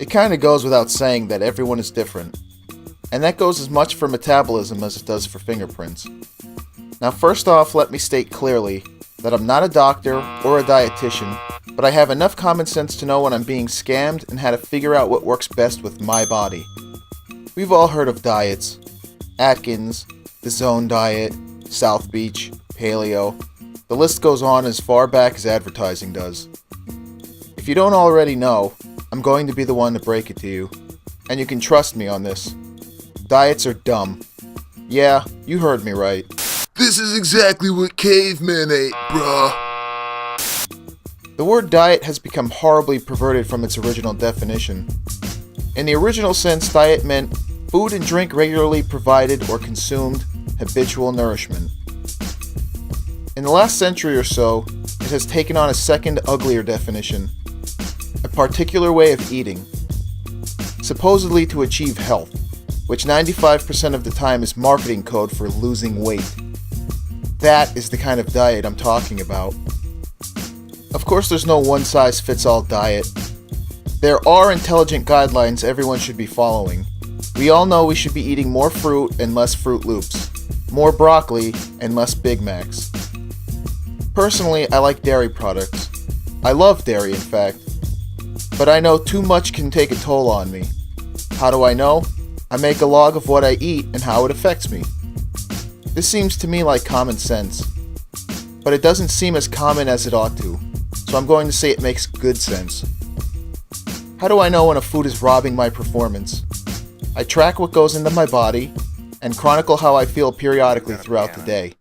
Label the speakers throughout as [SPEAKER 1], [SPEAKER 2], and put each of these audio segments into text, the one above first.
[SPEAKER 1] It kinda goes without saying that everyone is different, and that goes as much for metabolism as it does for fingerprints. Now first off, let me state clearly that I'm not a doctor or a dietitian, but I have enough common sense to know when I'm being scammed and how to figure out what works best with my body. We've all heard of diets: Atkins, the Zone Diet, South Beach, Paleo. The list goes on as far back as advertising does. If you don't already know, I'm going to be the one to break it to you, and you can trust me on this. Diets are dumb. Yeah, you heard me right.
[SPEAKER 2] This is exactly what cavemen ate, bruh.
[SPEAKER 1] The word diet has become horribly perverted from its original definition. In the original sense, diet meant food and drink regularly provided or consumed habitual nourishment. In the last century or so, it has taken on a second, uglier definition: a particular way of eating, supposedly to achieve health, which 95% of the time is marketing code for losing weight. That is the kind of diet I'm talking about. Of course, there's no one-size-fits-all diet. There are intelligent guidelines everyone should be following. We all know we should be eating more fruit and less Fruit Loops, more broccoli and less Big Macs. Personally, I like dairy products. I love dairy, in fact. But I know too much can take a toll on me. How do I know? I make a log of what I eat and how it affects me. This seems to me like common sense, but it doesn't seem as common as it ought to, so I'm going to say it makes good sense. How do I know when a food is robbing my performance? I track what goes into my body and chronicle how I feel periodically throughout the day.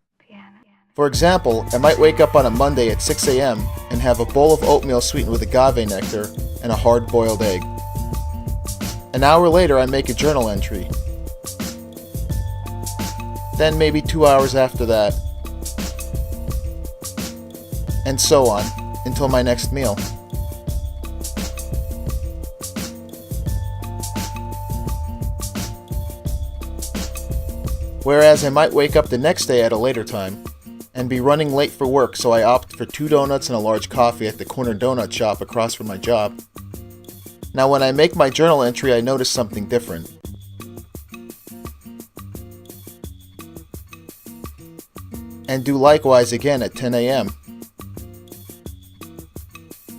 [SPEAKER 1] For example, I might wake up on a Monday at 6 a.m. and have a bowl of oatmeal sweetened with agave nectar and a hard-boiled egg. An hour later, I make a journal entry. Then maybe 2 hours after that, and so on, until my next meal. Whereas I might wake up the next day at a later time, and be running late for work, so I opt for 2 donuts and a large coffee at the corner donut shop across from my job. Now when I make my journal entry, I notice something different. And do likewise again at 10 a.m.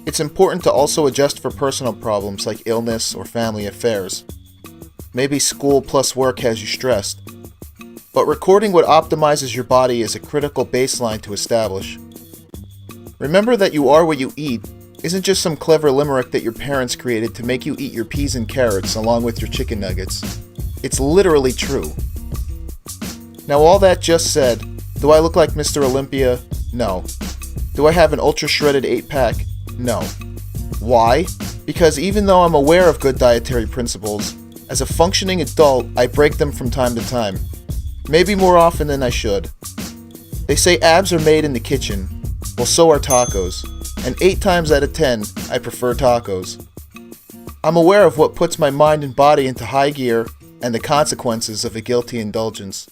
[SPEAKER 1] It's important to also adjust for personal problems like illness or family affairs. Maybe school plus work has you stressed. But recording what optimizes your body is a critical baseline to establish. Remember that you are what you eat isn't just some clever limerick that your parents created to make you eat your peas and carrots along with your chicken nuggets. It's literally true. Now all that just said, do I look like Mr. Olympia? No. Do I have an ultra shredded 8-pack? No. Why? Because even though I'm aware of good dietary principles, as a functioning adult, I break them from time to time. Maybe more often than I should. They say abs are made in the kitchen. Well, so are tacos. And 8 times out of 10, I prefer tacos. I'm aware of what puts my mind and body into high gear and the consequences of a guilty indulgence.